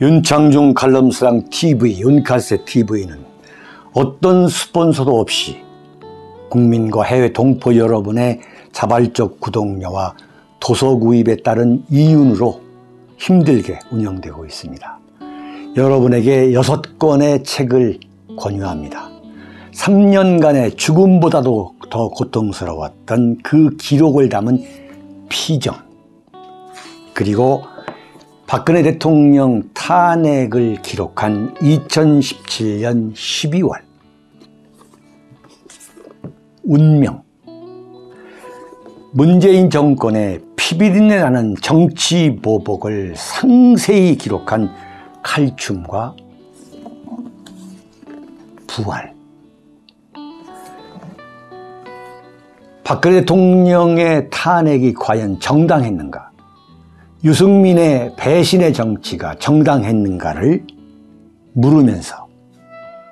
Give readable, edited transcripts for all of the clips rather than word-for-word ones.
윤창중 칼럼스랑 TV, 윤칼세 TV는 어떤 스폰서도 없이 국민과 해외 동포 여러분의 자발적 구독료와 도서 구입에 따른 이윤으로 힘들게 운영되고 있습니다. 여러분에게 6권의 책을 권유합니다. 3년간의 죽음보다도 더 고통스러웠던 그 기록을 담은 피정, 그리고 박근혜 대통령 탄핵을 기록한 2017년 12월 운명, 문재인 정권의 피비린내 나는 정치 보복을 상세히 기록한 칼춤과 부활, 박근혜 대통령의 탄핵이 과연 정당했는가, 유승민의 배신의 정치가 정당했는가를 물으면서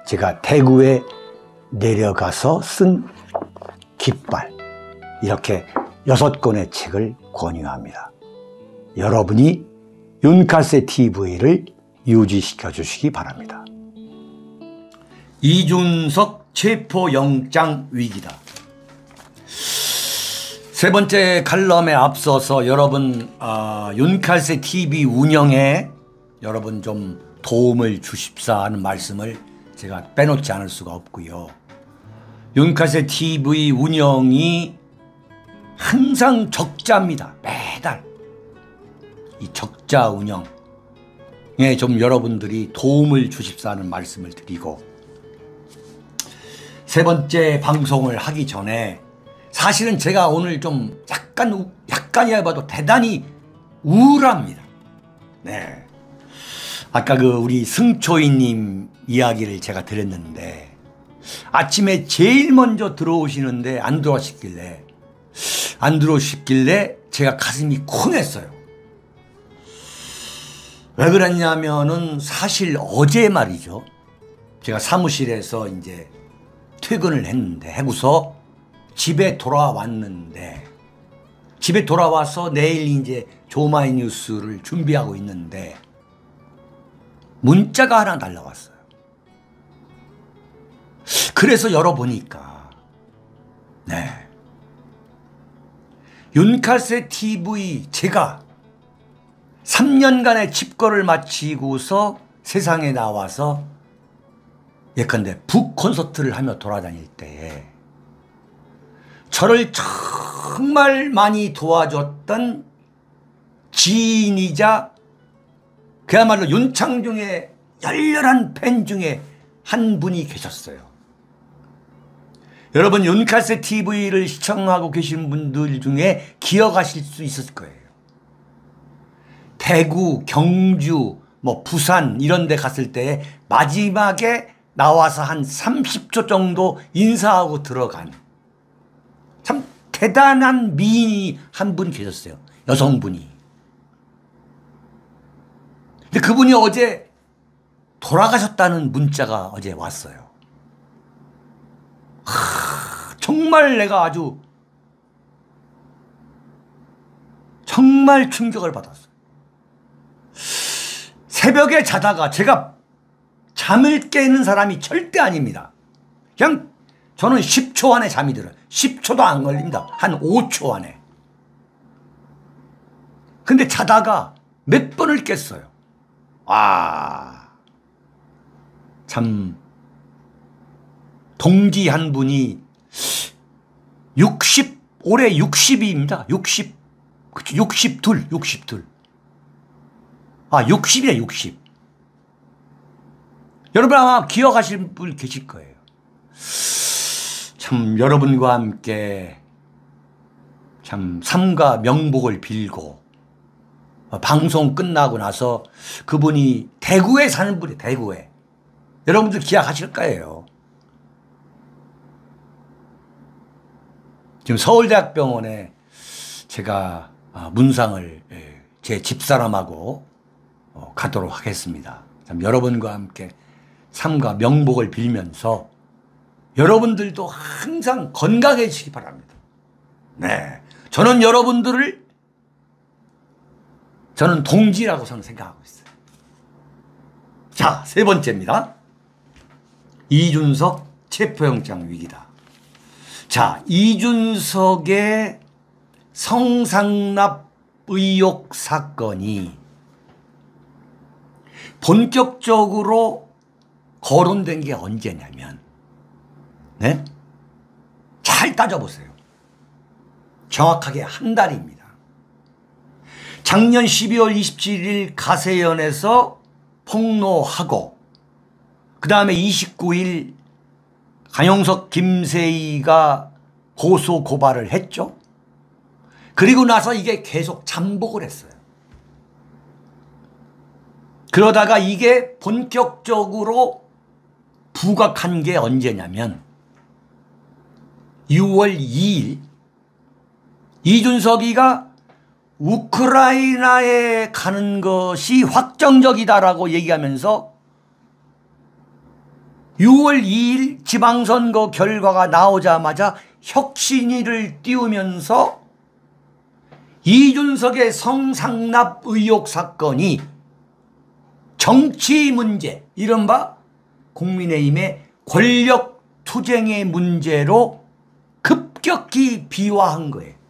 제가 대구에 내려가서 쓴 깃발, 이렇게 6권의 책을 권유합니다. 여러분이 윤칼세 TV를 유지시켜 주시기 바랍니다. 이준석 체포영장 위기다. 세 번째 칼럼에 앞서서 여러분 윤칼세 TV 운영에 여러분 좀 도움을 주십사 하는 말씀을 제가 빼놓지 않을 수가 없고요. 윤칼세 TV 운영이 항상 적자입니다. 매달 이 적자 운영에 좀 여러분들이 도움을 주십사 하는 말씀을 드리고, 세 번째 방송을 하기 전에 사실은 제가 오늘 좀 약간이야 봐도 대단히 우울합니다. 네. 아까 우리 승초이님 이야기를 제가 드렸는데, 아침에 제일 먼저 들어오시는데 안 들어오시길래 제가 가슴이 쿵했어요. 왜 그랬냐면은 사실 어제 말이죠. 제가 사무실에서 이제 퇴근을 했는데, 하고서 집에 돌아왔는데, 집에 돌아와서 내일 이제 조마이뉴스를 준비하고 있는데 문자가 하나 날라왔어요. 그래서 열어보니까 윤칼세 TV 제가 3년간의 집거를 마치고서 세상에 나와서 예컨대 북 콘서트를 하며 돌아다닐 때에 저를 정말 많이 도와줬던 지인이자 그야말로 윤창중의 열렬한 팬 중에 한 분이 계셨어요. 여러분 윤칼세 TV를 시청하고 계신 분들 중에 기억하실 수 있을 거예요. 대구, 경주, 부산 이런 데 갔을 때 마지막에 나와서 한 30초 정도 인사하고 들어간 참 대단한 미인이 한 분 계셨어요. 여성분이. 근데 그분이 어제 돌아가셨다는 문자가 어제 왔어요. 정말 내가 아주 정말 충격을 받았어요. 새벽에 자다가, 제가 잠을 깨는 사람이 절대 아닙니다. 그냥 저는 10초 안에 잠이 들어요. 10초도 안 걸립니다. 한 5초 안에. 근데 자다가 몇 번을 깼어요. 참, 동지 한 분이 올해 60입니다. 60. 그쵸, 62. 60이네, 60. 여러분 아마 기억하실 분 계실 거예요. 참, 여러분과 함께 참 삼가 명복을 빌고, 방송 끝나고 나서 그분이 대구에 사는 분이에요. 대구에. 여러분들 기억하실 거예요. 지금 서울대학병원에 제가 문상을 제 집사람하고 가도록 하겠습니다. 참 여러분과 함께 삼가 명복을 빌면서 여러분들도 항상 건강해지시기 바랍니다. 네, 저는 여러분들을 저는 동지라고 저는 생각하고 있어요. 자, 세 번째입니다. 이준석 체포영장 위기다. 자, 이준석의 성상납 의혹 사건이 본격적으로 거론된 게 언제냐면, 네? 잘 따져보세요. 정확하게 한 달입니다. 작년 12월 27일 가세연에서 폭로하고, 그 다음에 29일 강용석 김세희가 고소 고발을 했죠. 그리고 나서 이게 계속 잠복을 했어요. 그러다가 이게 본격적으로 부각한 게 언제냐면 6월 2일 이준석이가 우크라이나에 가는 것이 확정적이다라고 얘기하면서 6월 2일 지방선거 결과가 나오자마자 혁신위를 띄우면서 이준석의 성상납 의혹 사건이 정치 문제, 이른바 국민의힘의 권력 투쟁의 문제로 급격히 비화한 거예요.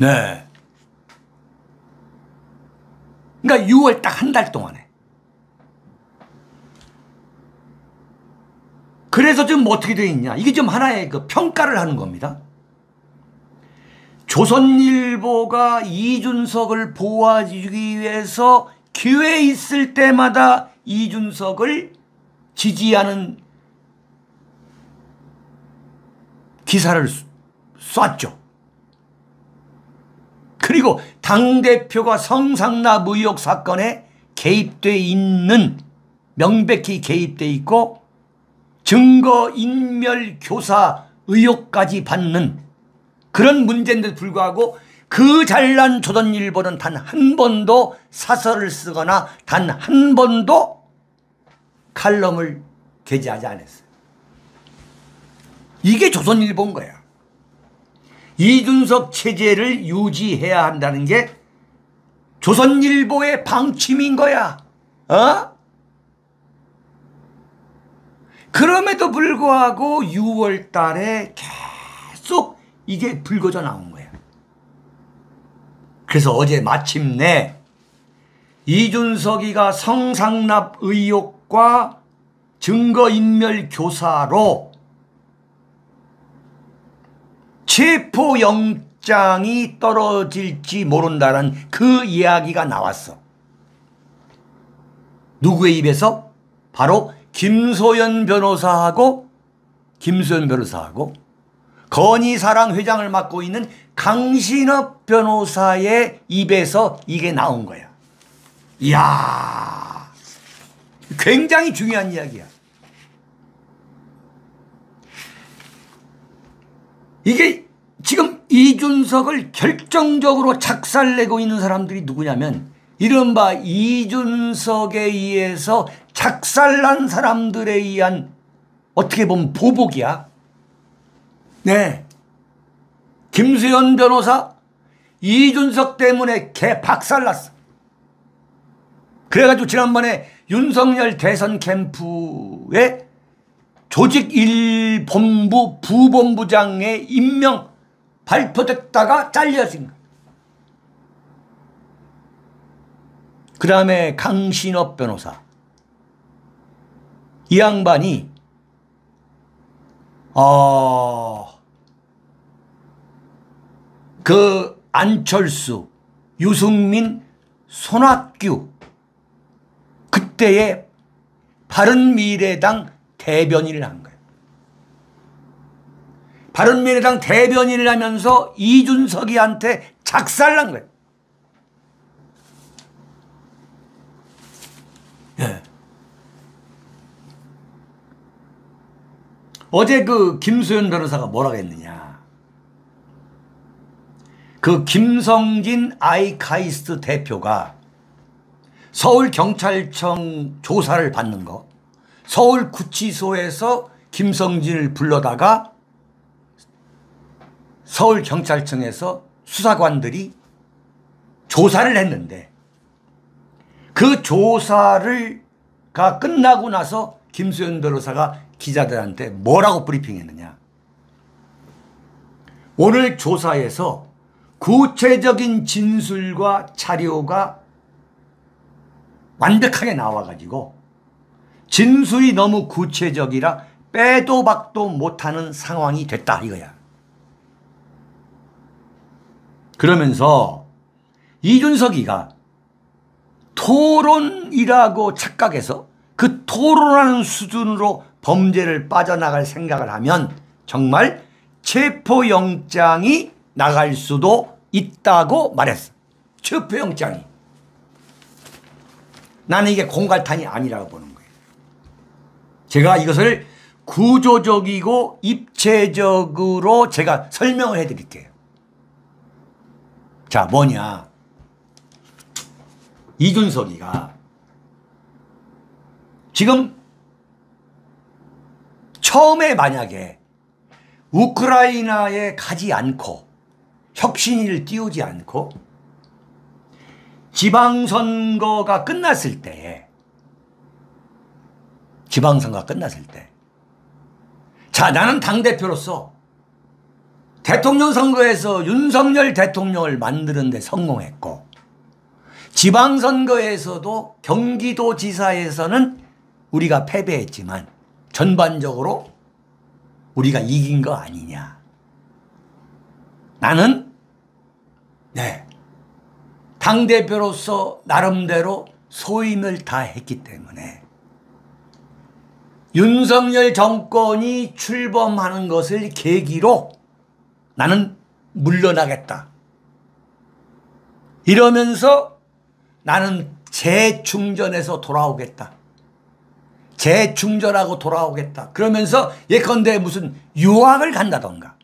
네. 그러니까 6월 딱 한 달 동안에. 그래서 지금 어떻게 되어 있냐. 이게 좀 하나의 그 평가를 하는 겁니다. 조선일보가 이준석을 보호해주기 위해서 기회 있을 때마다 이준석을 지지하는 기사를 쐈죠. 그리고 당대표가 성상납 의혹 사건에 개입돼 있는, 명백히 개입돼 있고 증거인멸 교사 의혹까지 받는 그런 문제인데도 불구하고 그 잘난 조선일보는 단 한 번도 사설을 쓰거나 단 한 번도 칼럼을 게재하지 않았어요. 이게 조선일보인 거야. 이준석 체제를 유지해야 한다는 게 조선일보의 방침인 거야. 어? 그럼에도 불구하고 6월 달에 계속 이게 불거져 나온 거야. 그래서 어제 마침내 이준석이가 성상납 의혹과 증거인멸 교사로 체포영장이 떨어질지 모른다는 그 이야기가 나왔어. 누구의 입에서? 바로 김소연 변호사하고 건희사랑 회장을 맡고 있는 강신업 변호사의 입에서 이게 나온 거야. 이야, 굉장히 중요한 이야기야. 이게 지금 이준석을 결정적으로 작살내고 있는 사람들이 누구냐면 이른바 이준석에 의해서 작살난 사람들에 의한 어떻게 보면 보복이야. 네. 김수현 변호사 이준석 때문에 개 박살났어. 그래가지고 지난번에 윤석열 대선 캠프에 조직 1본부 부본부장의 임명 발표됐다가 잘려진 거야. 그 다음에 강신업 변호사. 이 양반이 그 안철수, 유승민, 손학규 그때의 바른미래당 대변인을 한 거예요. 바른미래당 대변인을 하면서 이준석이한테 작살난 거예요. 예. 어제 그 김수현 변호사가 뭐라고 했느냐. 그 김성진 아이카이스트 대표가 서울경찰청 조사를 받는 거, 서울구치소에서 김성진을 불러다가 서울경찰청에서 수사관들이 조사를 했는데 그 조사가 끝나고 나서 김수현 변호사가 기자들한테 뭐라고 브리핑했느냐. 오늘 조사에서 구체적인 진술과 자료가 완벽하게 나와가지고 진술이 너무 구체적이라 빼도 박도 못하는 상황이 됐다 이거야. 그러면서 이준석이가 토론이라고 착각해서 그 토론하는 수준으로 범죄를 빠져나갈 생각을 하면 정말 체포영장이 나갈 수도 있다고 말했어. 체포영장이. 나는 이게 공갈탄이 아니라고 보는 거예요. 제가 이것을 구조적이고 입체적으로 제가 설명을 해드릴게요. 자, 뭐냐. 이준석이가 지금 처음에 만약에 우크라이나에 가지 않고 혁신위를 띄우지 않고 지방선거가 끝났을 때 자, 나는 당대표로서 대통령 선거에서 윤석열 대통령을 만드는 데 성공했고 지방선거에서도 경기도지사에서는 우리가 패배했지만 전반적으로 우리가 이긴 거 아니냐. 나는 당대표로서 나름대로 소임을 다했기 때문에 윤석열 정권이 출범하는 것을 계기로 나는 물러나겠다. 이러면서 나는 재충전해서 돌아오겠다. 재충전하고 돌아오겠다. 그러면서 예컨대 무슨 유학을 간다던가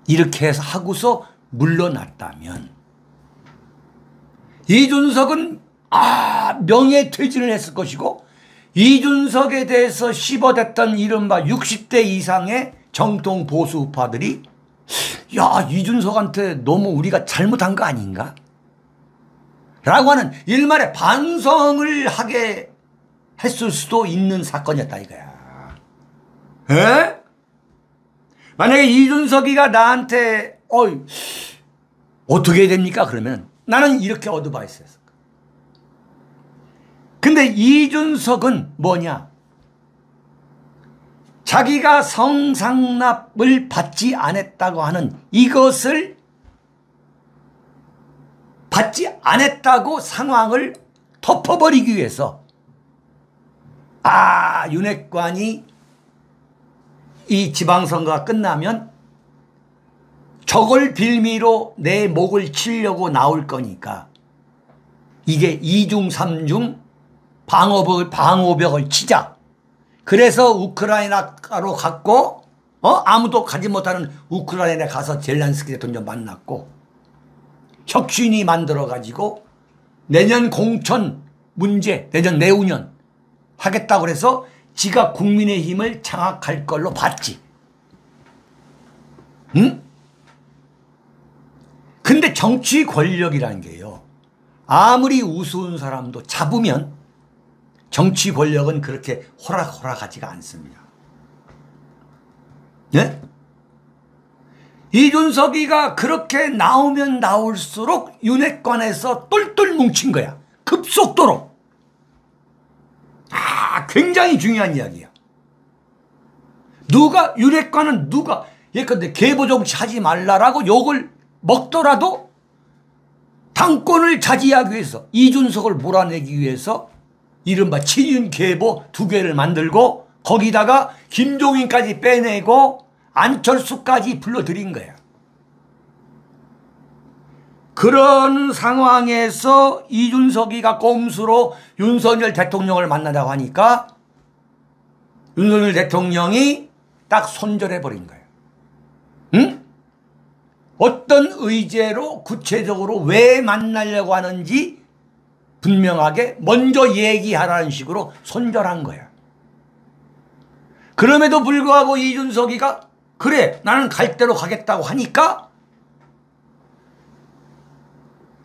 이렇게 해서 하고서 물러났다면 이준석은 명예퇴진을 했을 것이고 이준석에 대해서 씹어댔던 이른바 60대 이상의 정통 보수파들이 야, 이준석한테 너무 우리가 잘못한 거 아닌가? 라고 하는 일말의 반성을 하게 했을 수도 있는 사건이었다 이거야. 에? 만약에 이준석이가 나한테 어떻게 해야 됩니까? 그러면 나는 이렇게 어드바이스 했을 거야. 근데 이준석은 뭐냐? 자기가 성상납을 받지 않았다고 하는 이것을 받지 않았다고 상황을 덮어버리기 위해서 윤핵관이 이 지방선거가 끝나면 저걸 빌미로 내 목을 치려고 나올 거니까 이게 이중삼중 방호벽을 치자. 그래서 우크라이나로 갔고 아무도 가지 못하는 우크라이나에 가서 젤란스키 대통령 만났고 혁신이 만들어가지고 내년 공천 문제 내년 내후년 하겠다고 해서 지가 국민의힘을 장악할 걸로 봤지. 응? 근데 정치 권력이라는 게요. 아무리 우스운 사람도 잡으면 정치 권력은 그렇게 호락호락하지가 않습니다. 네? 이준석이가 그렇게 나오면 나올수록 윤핵관에서 똘똘 뭉친 거야. 급속도로. 굉장히 중요한 이야기야. 윤핵관은 누가 예컨대 계보정치 하지 말라라고 욕을 먹더라도 당권을 차지하기 위해서 이준석을 몰아내기 위해서 이른바 친윤계보 2개를 만들고 거기다가 김종인까지 빼내고 안철수까지 불러들인 거야. 그런 상황에서 이준석이가 꼼수로 윤석열 대통령을 만나자고 하니까 윤석열 대통령이 딱 손절해버린 거예요. 응? 어떤 의제로 구체적으로 왜 만나려고 하는지 분명하게 먼저 얘기하라는 식으로 손절한 거야. 그럼에도 불구하고 이준석이가 그래 나는 갈 대로 가겠다고 하니까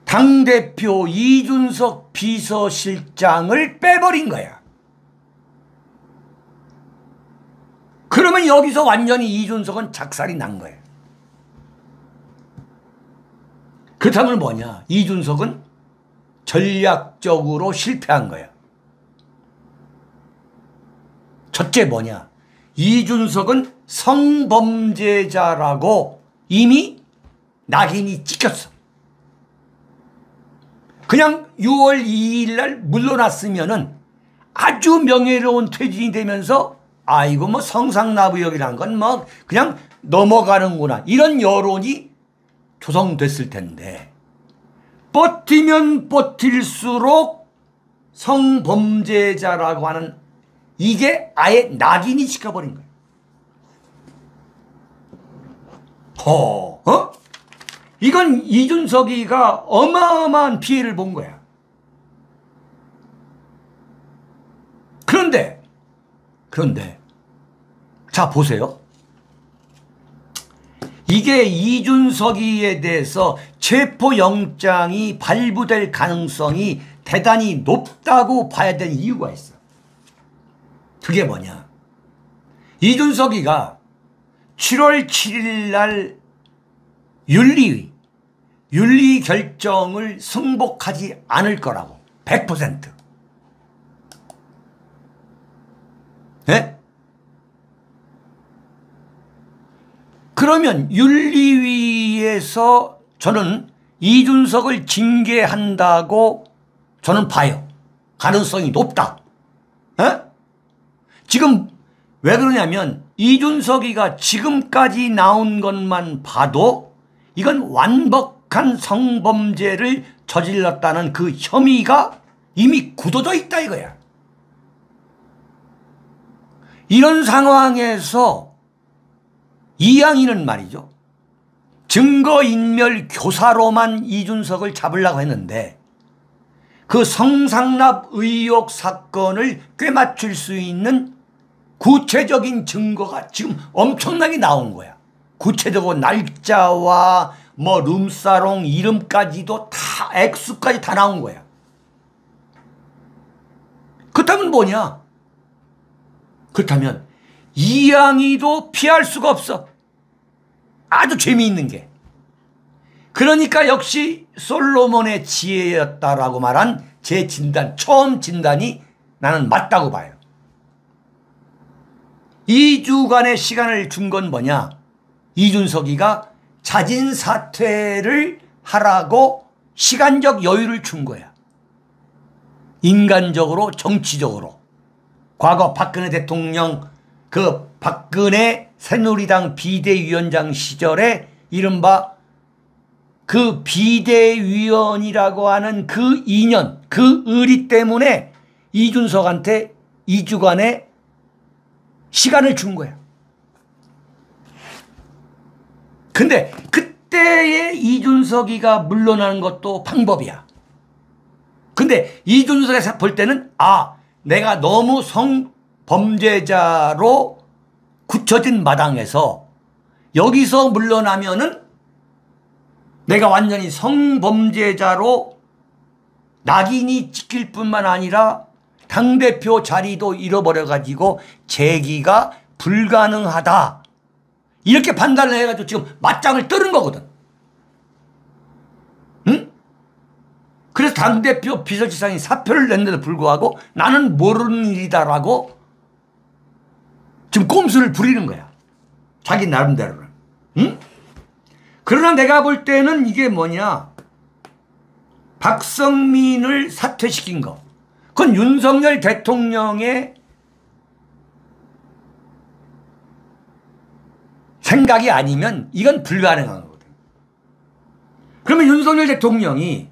당대표 이준석 비서실장을 빼버린 거야. 그러면 여기서 완전히 이준석은 작살이 난 거예요. 그렇다면 뭐냐? 이준석은 전략적으로 실패한 거야. 첫째 뭐냐? 이준석은 성범죄자라고 이미 낙인이 찍혔어. 그냥 6월 2일 날 물러났으면은 아주 명예로운 퇴진이 되면서 아이고 뭐 성상납의역이란 건 뭐 그냥 넘어가는구나 이런 여론이 조성됐을 텐데 버티면 버틸수록 성범죄자라고 하는 이게 아예 낙인이 찍혀버린 거예요. 이건 이준석이가 어마어마한 피해를 본 거야. 그런데 자 보세요. 이게 이준석이에 대해서 체포영장이 발부될 가능성이 대단히 높다고 봐야 되는 이유가 있어. 그게 뭐냐? 이준석이가 7월 7일 날 윤리 결정을 승복하지 않을 거라고 100%. 네? 그러면 윤리위에서 저는 이준석을 징계한다고 저는 봐요. 가능성이 높다. 네? 지금 왜 그러냐면 이준석이가 지금까지 나온 것만 봐도 이건 완벽한 성범죄를 저질렀다는 그 혐의가 이미 굳어져 있다 이거야. 이런 상황에서 이양희는 말이죠. 증거인멸 교사로만 이준석을 잡으려고 했는데 그 성상납 의혹 사건을 꿰맞출 수 있는 구체적인 증거가 지금 엄청나게 나온 거야. 구체적으로 날짜와 뭐 룸사롱 이름까지도 다 액수까지 다 나온 거야. 그렇다면 뭐냐? 그렇다면 이양희도 피할 수가 없어. 아주 재미있는 게. 그러니까 역시 솔로몬의 지혜였다라고 말한 제 진단, 처음 진단이 나는 맞다고 봐요. 2주간의 시간을 준 건 뭐냐? 이준석이가 자진 사퇴를 하라고 시간적 여유를 준 거야. 인간적으로, 정치적으로. 과거 박근혜 대통령 그 박근혜 새누리당 비대위원장 시절에 이른바 그 비대위원이라고 하는 그 인연, 그 의리 때문에 이준석한테 2주간의 시간을 준 거야. 근데 그때의 이준석이가 물러나는 것도 방법이야. 근데 이준석이 볼 때는 내가 너무 성범죄자로 굳혀진 마당에서 여기서 물러나면은 내가 완전히 성범죄자로 낙인이 찍힐 뿐만 아니라 당대표 자리도 잃어버려가지고 재기가 불가능하다. 이렇게 판단을 해가지고 지금 맞짱을 뜨는 거거든. 응? 그래서 당대표 비서실장이 사표를 냈는데도 불구하고 나는 모르는 일이다라고 지금 꼼수를 부리는 거야. 자기 나름대로는. 응? 그러나 내가 볼 때는 이게 뭐냐. 박성민을 사퇴시킨 거. 그건 윤석열 대통령의 생각이 아니면 이건 불가능한 거거든. 그러면 윤석열 대통령이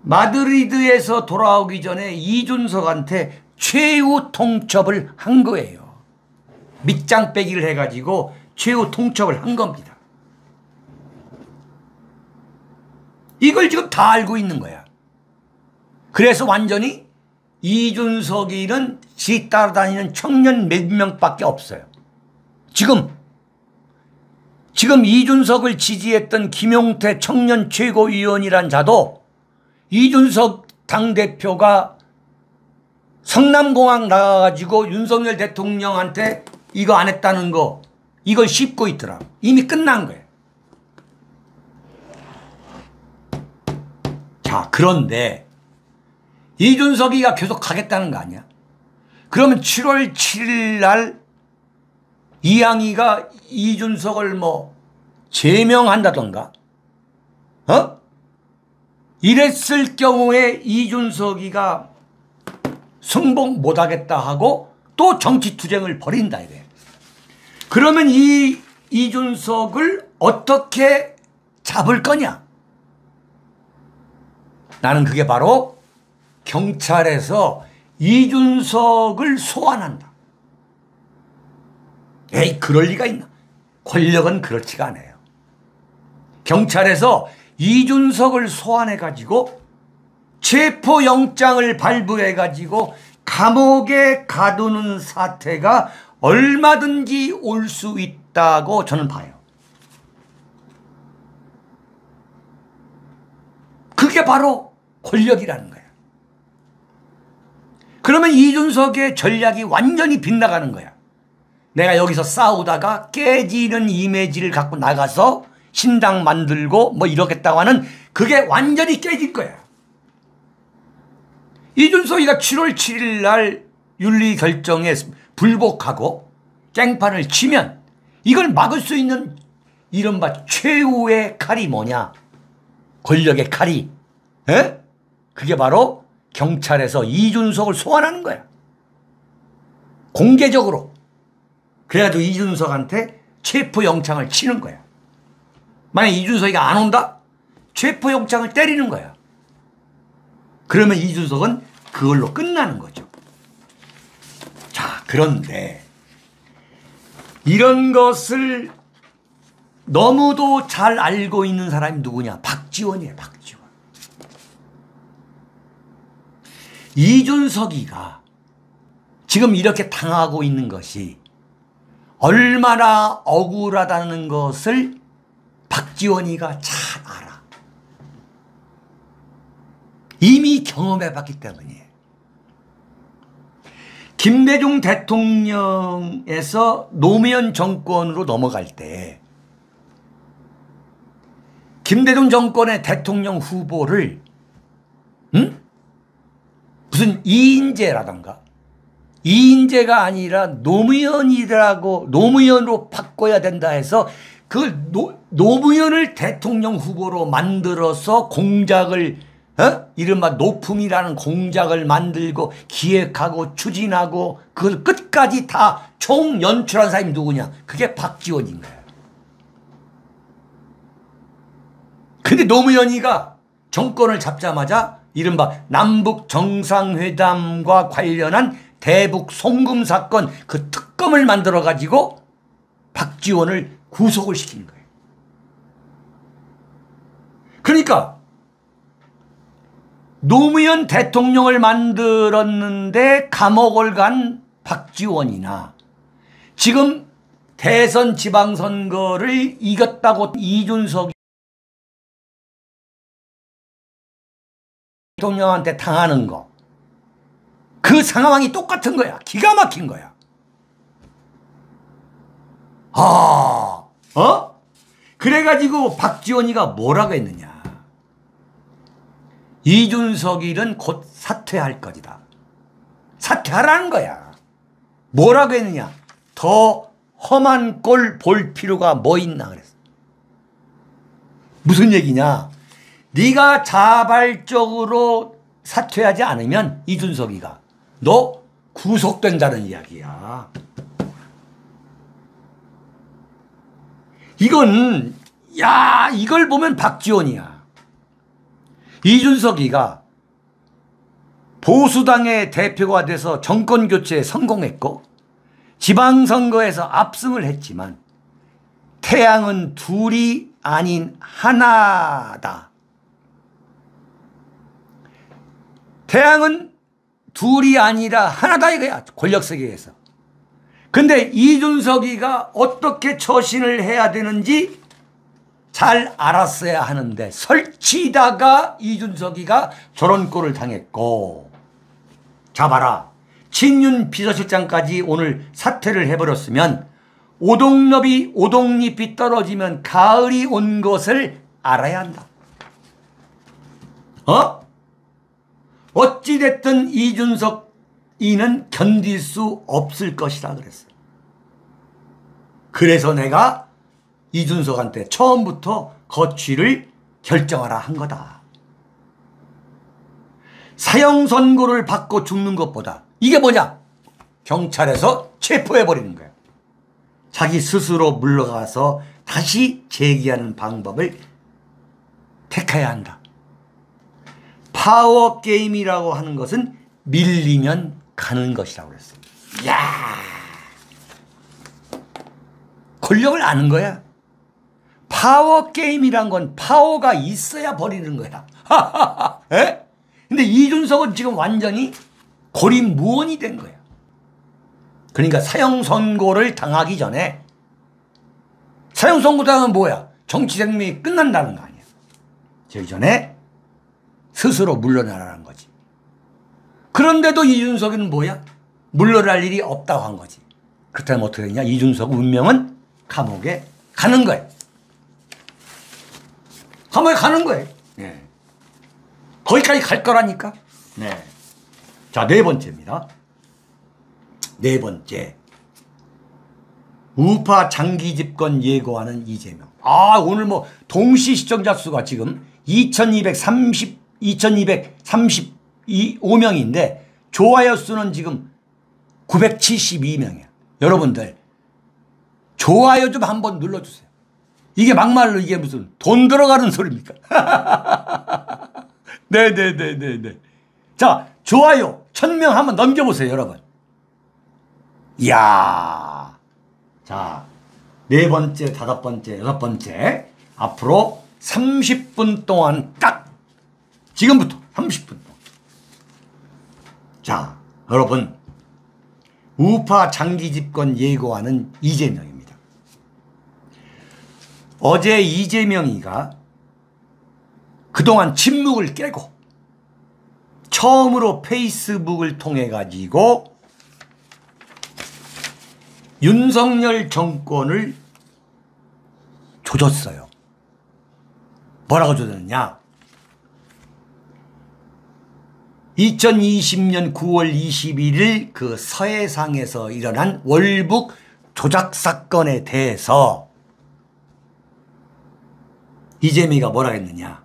마드리드에서 돌아오기 전에 이준석한테 최후 통첩을 한 거예요. 밑장 빼기를 해가지고 최후 통첩을 한 겁니다. 이걸 지금 다 알고 있는 거야. 그래서 완전히 이준석이는 지 따라다니는 청년 몇 명밖에 없어요. 지금 지금 이준석을 지지했던 김용태 청년 최고위원이란 자도 이준석 당대표가 성남공항 나가가지고 윤석열 대통령한테 이거 안 했다는 거 이걸 씹고 있더라. 이미 끝난 거예요. 자, 그런데 이준석이가 계속 가겠다는 거 아니야? 그러면 7월 7일 날 이양이가 이준석을 뭐 제명한다던가 이랬을 경우에 이준석이가 승복 못하겠다 하고 또 정치투쟁을 벌인다 이래. 그러면 이 이준석을 어떻게 잡을 거냐? 나는 그게 바로 경찰에서 이준석을 소환한다. 에이, 그럴 리가 있나? 권력은 그렇지가 않아요. 경찰에서 이준석을 소환해가지고 체포영장을 발부해가지고 감옥에 가두는 사태가 얼마든지 올 수 있다고 저는 봐요. 그게 바로 권력이라는 거야. 그러면 이준석의 전략이 완전히 빗나가는 거야. 내가 여기서 싸우다가 깨지는 이미지를 갖고 나가서 신당 만들고 뭐 이러겠다고 하는 그게 완전히 깨질 거야. 이준석이가 7월 7일 날 윤리 결정에 불복하고 깽판을 치면 이걸 막을 수 있는 이른바 최후의 칼이 뭐냐? 권력의 칼이. 에? 그게 바로 경찰에서 이준석을 소환하는 거야. 공개적으로. 그래가지고 이준석한테 체포영장을 치는 거야. 만약 이준석이가 안 온다? 체포영장을 때리는 거야. 그러면 이준석은 그걸로 끝나는 거죠. 자, 그런데 이런 것을 너무도 잘 알고 있는 사람이 누구냐? 박지원이에요. 박지원. 이준석이가 지금 이렇게 당하고 있는 것이 얼마나 억울하다는 것을 박지원이가 잘 알아. 이미 경험해봤기 때문이에요. 김대중 대통령에서 노무현 정권으로 넘어갈 때 김대중 정권의 대통령 후보를 무슨 이인재라던가 이인재가 아니라 노무현으로 바꿔야 된다 해서 그 노무현을 대통령 후보로 만들어서 공작을 이른바 노품이라는 공작을 만들고 기획하고 추진하고 그걸 끝까지 다 총연출한 사람이 누구냐? 그게 박지원인 거예요. 근데 노무현이가 정권을 잡자마자 이른바 남북 정상회담과 관련한 대북 송금 사건 그 특검을 만들어 가지고 박지원을 구속을 시킨 거예요. 그러니까 노무현 대통령을 만들었는데 감옥을 간 박지원이나 지금 대선 지방선거를 이겼다고 이준석 대통령한테 당하는 거, 그 상황이 똑같은 거야. 기가 막힌 거야. 그래가지고 박지원이가 뭐라고 했느냐. 이준석이는 곧 사퇴할 것이다. 사퇴하라는 거야. 뭐라고 했느냐. 더 험한 꼴 볼 필요가 뭐 있나 그랬어. 무슨 얘기냐. 네가 자발적으로 사퇴하지 않으면 이준석이가 너 구속된다는 이야기야. 이걸 보면 박지원이야. 이준석이가 보수당의 대표가 돼서 정권교체에 성공했고 지방선거에서 압승을 했지만 태양은 둘이 아닌 하나다. 태양은 둘이 아니라 하나다 이거야. 권력 세계에서. 근데 이준석이가 어떻게 처신을 해야 되는지 잘 알았어야 하는데 설치다가 이준석이가 저런 꼴을 당했고, 자 봐라, 친윤 비서실장까지 오늘 사퇴를 해버렸으면 오동잎이 떨어지면 가을이 온 것을 알아야 한다. 어찌됐든 이준석 이는 견딜 수 없을 것이다 그랬어. 그래서 내가 이준석한테 처음부터 거취를 결정하라 한 거다. 사형 선고를 받고 죽는 것보다 이게 뭐냐? 경찰에서 체포해버리는 거야. 자기 스스로 물러가서 다시 재기하는 방법을 택해야 한다. 파워게임이라고 하는 것은 밀리면 가는 것이라고 그랬어요. 이야, 권력을 아는 거야. 파워게임이란 건 파워가 있어야 버리는 거야. 에? 근데 이준석은 지금 완전히 고립무원이 된 거야. 그러니까 사형 선고를 당하기 전에, 사형 선고 당하면 뭐야? 정치 생명이 끝난다는 거 아니야. 저기 전에 스스로 물러나라는 거지. 그런데도 이준석이는 뭐야? 물러날 일이 없다고 한 거지. 그렇다면 어떻게 되냐? 이준석 운명은 감옥에 가는 거야. 감옥에 가는 거예요. 네. 거기까지 갈 거라니까. 네. 자, 네 번째입니다. 네 번째. 우파 장기 집권 예고하는 이재명. 오늘 뭐 동시 시청자 수가 지금 2235명인데 좋아요 수는 지금 972명이야. 여러분들 좋아요 좀 한번 눌러주세요. 이게 막말로 이게 무슨 돈 들어가는 소리입니까? 네네네네네. 자, 좋아요 1000명 한번 넘겨보세요, 여러분. 이야. 자, 네 번째, 다섯 번째, 여섯 번째. 앞으로 30분 동안 딱 지금부터 30분 동안. 자, 여러분. 우파 장기 집권 예고하는 이재명입니다. 어제 이재명이가 그동안 침묵을 깨고 처음으로 페이스북을 통해 가지고 윤석열 정권을 조졌어요. 뭐라고 조졌느냐? 2020년 9월 21일 그 서해상에서 일어난 월북 조작 사건에 대해서 이재명이가 뭐라 했느냐?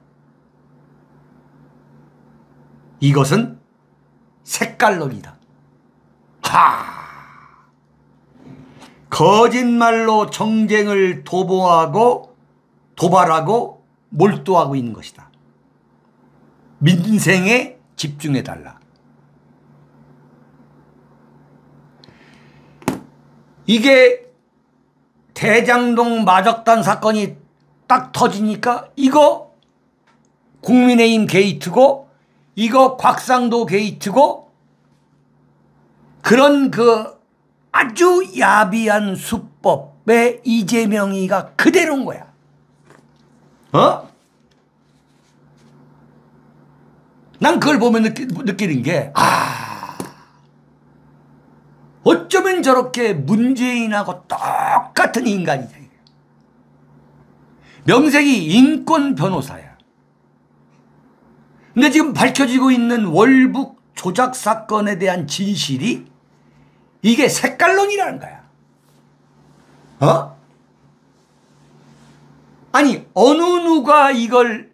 이것은 색깔론이다. 거짓말로 정쟁을 도발하고 몰두하고 있는 것이다. 민생에 집중해달라. 이게 대장동 마적단 사건이 딱 터지니까 이거 국민의힘 게이트고 이거 곽상도 게이트고 그런 그 아주 야비한 수법에 이재명이가 그대로인 거야. 난 그걸 보면 느끼는 게, 어쩌면 저렇게 문재인하고 똑같은 인간이냐. 명색이 인권 변호사야. 근데 지금 밝혀지고 있는 월북 조작 사건에 대한 진실이 이게 색깔론이라는 거야. 아니, 어느 누가 이걸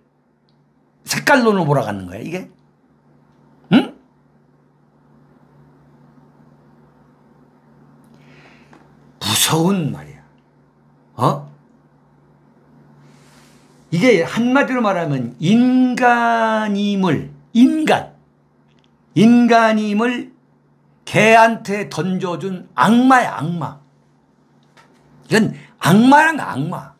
색깔론으로 몰아가는 거야, 이게? 응? 무서운 말이야. 이게 한마디로 말하면 인간임을 개한테 던져준 악마야, 악마. 이건 악마란 거, 악마.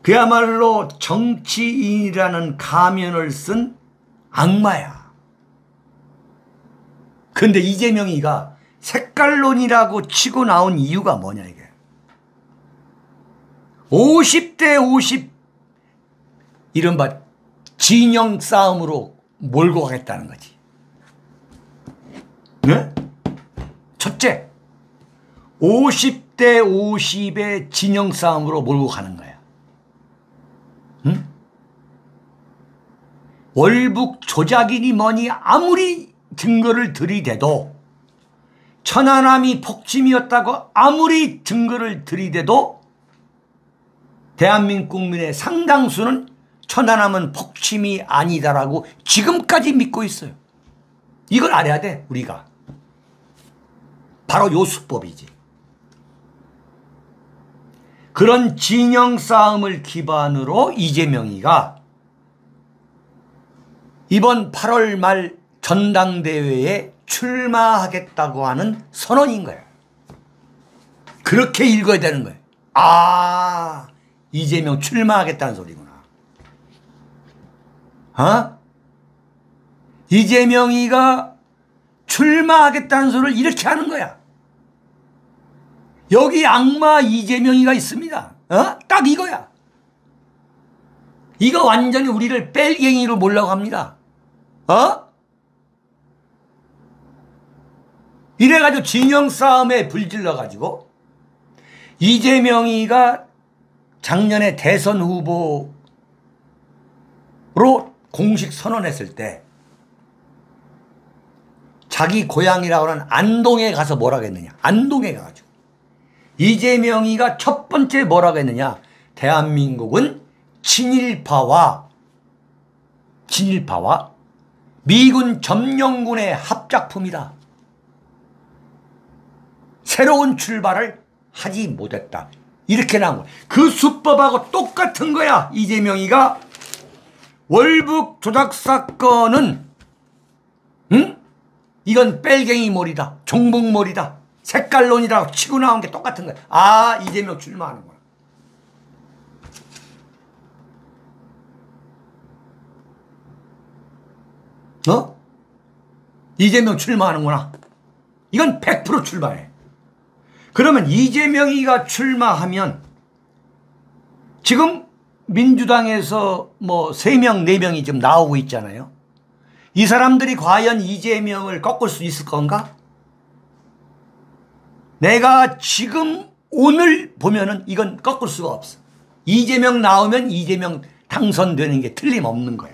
그야말로 정치인이라는 가면을 쓴 악마야. 근데 이재명이가 색깔론이라고 치고 나온 이유가 뭐냐 이게. 50대 50 이른바 진영 싸움으로 몰고 가겠다는 거지. 네? 첫째, 50대 50의 진영 싸움으로 몰고 가는 거야. 응? 월북 조작이니 뭐니 아무리 증거를 들이대도, 천안함이 폭침이었다고 아무리 증거를 들이대도 대한민국 국민의 상당수는 천안함은 폭침이 아니다라고 지금까지 믿고 있어요. 이걸 알아야 돼, 우리가. 바로 요 수법이지. 그런 진영 싸움을 기반으로 이재명이가 이번 8월 말 전당대회에 출마하겠다고 하는 선언인 거야. 그렇게 읽어야 되는 거야. 아, 이재명 출마하겠다는 소리구나. 어? 이재명이가 출마하겠다는 소리를 이렇게 하는 거야. 여기 악마 이재명이가 있습니다. 어? 딱 이거야. 이거 완전히 우리를 뺄갱이로 몰라고 합니다. 어? 이래가지고 진영 싸움에 불질러가지고 이재명이가 작년에 대선 후보로 공식 선언했을 때 자기 고향이라고 하는 안동에 가서 뭐라고 했느냐. 안동에 가가지고 이재명이가 첫 번째 뭐라고 했느냐. 대한민국은 친일파와 미군 점령군의 합작품이다. 새로운 출발을 하지 못했다. 이렇게 나온 거야. 그 수법하고 똑같은 거야. 이재명이가 월북 조작 사건은 이건 뺄갱이몰이다. 종북몰이다. 색깔론이라고 치고 나온 게 똑같은 거야. 아, 이재명 출마하는구나. 어? 이재명 출마하는구나. 이건 100% 출마해. 그러면 이재명이가 출마하면 지금 민주당에서 뭐 3명, 4명이 지금 나오고 있잖아요. 이 사람들이 과연 이재명을 꺾을 수 있을 건가? 내가 지금 오늘 보면은 이건 꺾을 수가 없어. 이재명 나오면 이재명 당선되는 게 틀림없는 거야.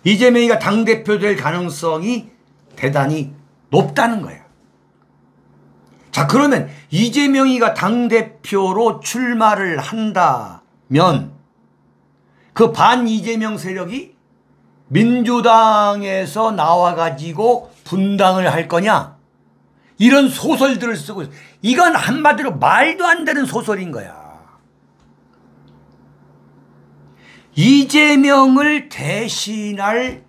이재명이가 당대표 될 가능성이 대단히 높다는 거야. 자, 그러면 이재명이가 당대표로 출마를 한다면 그 반 이재명 세력이 민주당에서 나와가지고 분당을 할 거냐? 이런 소설들을 쓰고 있어. 이건 한마디로 말도 안 되는 소설인 거야. 이재명을 대신할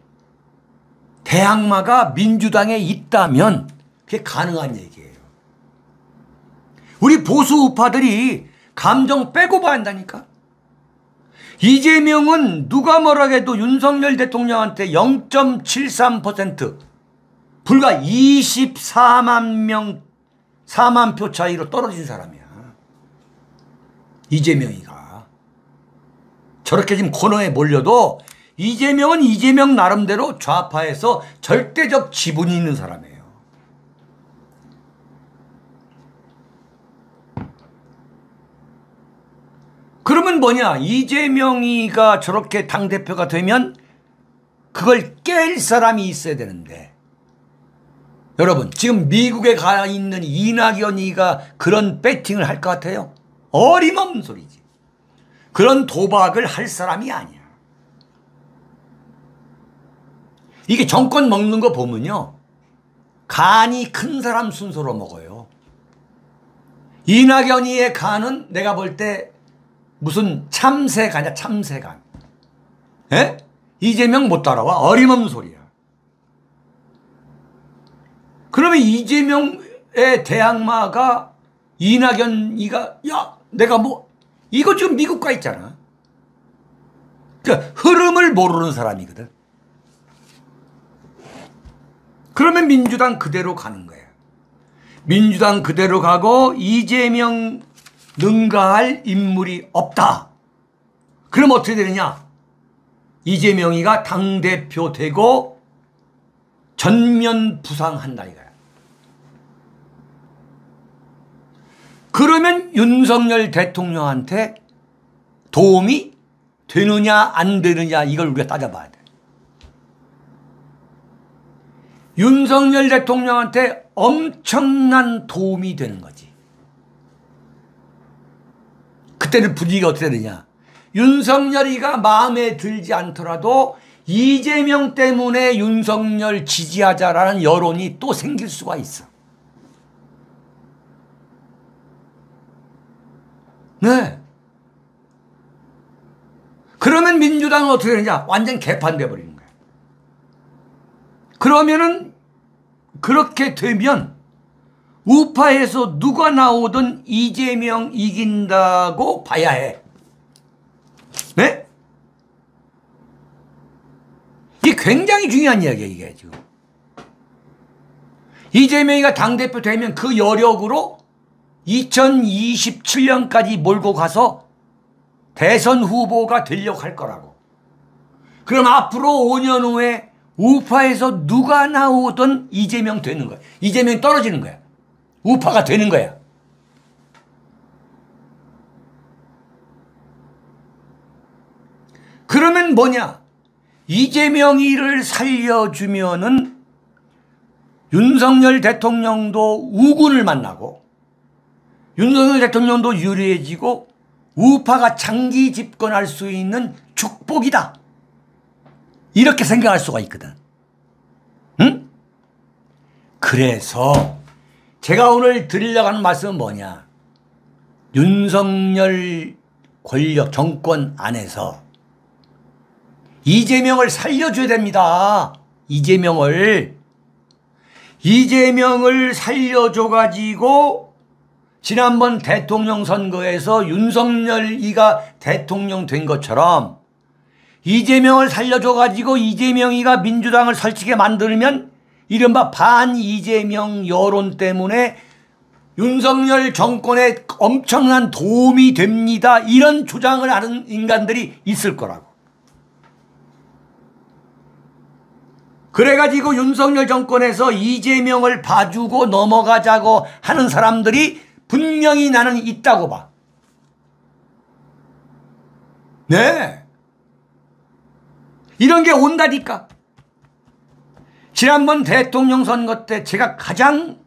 대항마가 민주당에 있다면 그게 가능한 얘기예요. 우리 보수 우파들이 감정 빼고 봐야 한다니까. 이재명은 누가 뭐라 해도 윤석열 대통령한테 0.73% 불과 24만 표 차이로 떨어진 사람이야. 이재명이가. 저렇게 지금 코너에 몰려도 이재명은 이재명 나름대로 좌파에서 절대적 지분이 있는 사람이에요. 그러면 뭐냐? 이재명이가 저렇게 당대표가 되면 그걸 깰 사람이 있어야 되는데, 여러분 지금 미국에 가 있는 이낙연이가 그런 배팅을 할 것 같아요? 어림없는 소리지. 그런 도박을 할 사람이 아니야. 이게 정권 먹는 거 보면요, 간이 큰 사람 순서로 먹어요. 이낙연이의 간은 내가 볼 때 무슨 참새간이야, 참새간. 에? 이재명 못 따라와? 어림없는 소리야. 그러면 이재명의 대항마가 이낙연이가, 야, 내가 뭐, 이거 지금 미국 가 있잖아. 그러니까 흐름을 모르는 사람이거든. 그러면 민주당 그대로 가는 거예요. 민주당 그대로 가고 이재명 능가할 인물이 없다. 그럼 어떻게 되느냐? 이재명이가 당대표 되고 전면 부상한다 이거야. 그러면 윤석열 대통령한테 도움이 되느냐 안 되느냐 이걸 우리가 따져봐야 돼. 윤석열 대통령한테 엄청난 도움이 되는 거지. 그때는 분위기가 어떻게 되느냐. 윤석열이가 마음에 들지 않더라도 이재명 때문에 윤석열 지지하자라는 여론이 또 생길 수가 있어. 네. 그러면 민주당은 어떻게 되느냐? 완전 개판돼 버리는 거야. 그러면은 그렇게 되면 우파에서 누가 나오든 이재명 이긴다고 봐야 해. 네? 이게 굉장히 중요한 이야기야, 이게 지금. 이재명이가 당대표 되면 그 여력으로 2027년까지 몰고 가서 대선 후보가 되려고 할 거라고. 그럼 앞으로 5년 후에 우파에서 누가 나오든 이재명 되는 거야. 이재명이 떨어지는 거야. 우파가 되는 거야. 그러면 뭐냐? 이재명이를 살려주면은 윤석열 대통령도 우군을 만나고 윤석열 대통령도 유리해지고 우파가 장기 집권할 수 있는 축복이다. 이렇게 생각할 수가 있거든. 응? 그래서 제가 오늘 드리려고 하는 말씀은 뭐냐. 윤석열 권력 정권 안에서 이재명을 살려줘야 됩니다. 이재명을 살려줘가지고 지난번 대통령 선거에서 윤석열이가 대통령 된 것처럼 이재명을 살려줘가지고 이재명이가 민주당을 설치게 만들면 이른바 반이재명 여론 때문에 윤석열 정권에 엄청난 도움이 됩니다. 이런 주장을 하는 인간들이 있을 거라고. 그래가지고 윤석열 정권에서 이재명을 봐주고 넘어가자고 하는 사람들이 분명히 나는 있다고 봐. 네. 이런 게 온다니까. 지난번 대통령 선거 때 제가 가장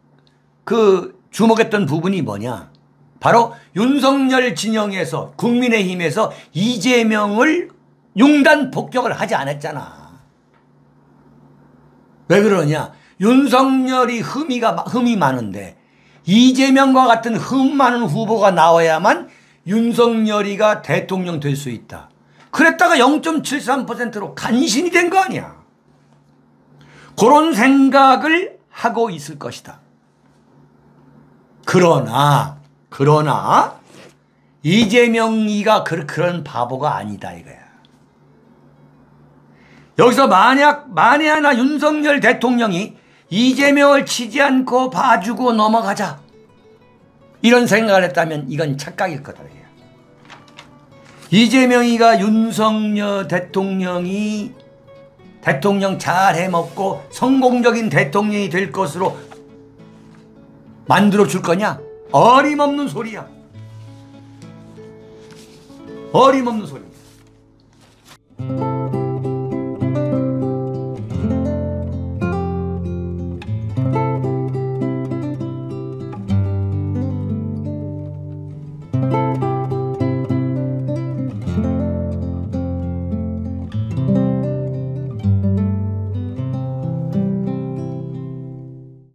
주목했던 부분이 뭐냐. 바로 윤석열 진영에서 국민의힘에서 이재명을 융단 폭격을 하지 않았잖아. 왜 그러냐. 윤석열이 흠이 많은데 이재명과 같은 흠 많은 후보가 나와야만 윤석열이가 대통령 될 수 있다. 그랬다가 0.73%로 간신히 된 거 아니야. 그런 생각을 하고 있을 것이다. 그러나 이재명이가 그런 바보가 아니다 이거야. 여기서 만에 하나 윤석열 대통령이 이재명을 치지 않고 봐주고 넘어가자 이런 생각을 했다면 이건 착각일 거다. 이재명이가 윤석열 대통령이 대통령 잘 해먹고 성공적인 대통령이 될 것으로 만들어 줄 거냐? 어림없는 소리야. 어림없는 소리야.